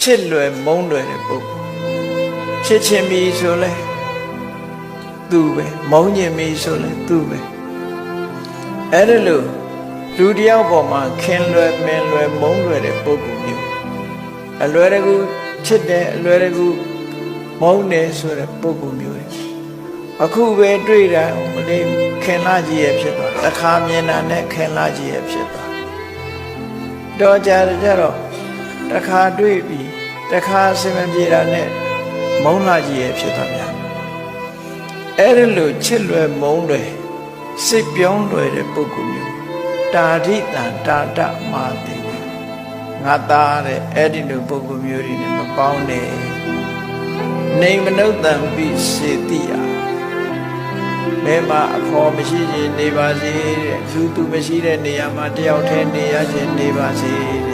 ချစ်လွယ်မုန်းလွယ်တဲ့ပုဂ္ဂိုလ်ချစ်ချင်းပြီဆိုလဲသူပဲမုန်းခြင်းပြီဆိုလဲသူပဲအဲ့ဒါလို့လူတယောက်ပေါ်မှာခင်လွယ်မင်လွယ်မုန်းလွယ်တဲ့ပုဂ္ဂိုလ်မျိုးအလွယ်တကူချစ်တယ်အလွယ်တကူမုန်းတယ်ဆိုတဲ့ပုဂ္ဂိုလ်မျိုးအခုပဲတွေ့တာမလေးခင်လာကြီးရဲ့ဖြစ်သွားတစ်ခါမြင်တာနဲ့ခင်လာကြီးရဲ့ဖြစ်သွားတော့ကြတော့တစ်ခါတွေ့ပြီးတစ်ခါအစင်မပြေတာနဲ့မုန်းလာကြီးရဲ့ဖြစ်သွားပြန်အဲ့ဒါလို့ချစ်လွယ်မုန်းလွယ်စိတ်ပြောင်းလွယ်တဲ့ပုဂ္ဂိုလ်မျိုးတာဓိတံတာတမာတိငါသားတဲ့အဲ့ဒီလိုပုဂ္ဂိုလ်မျိုးတွေနဲ့မပေါင်းနဲ့နေမနုဿံပိစေတိယဘယ်မှာအဖော်မရှိခြင်းနေပါစေတဲ့သူမရှိတဲ့နေရာမှာတယောက်တည်းနေရခြင်းနေပါစေတဲ့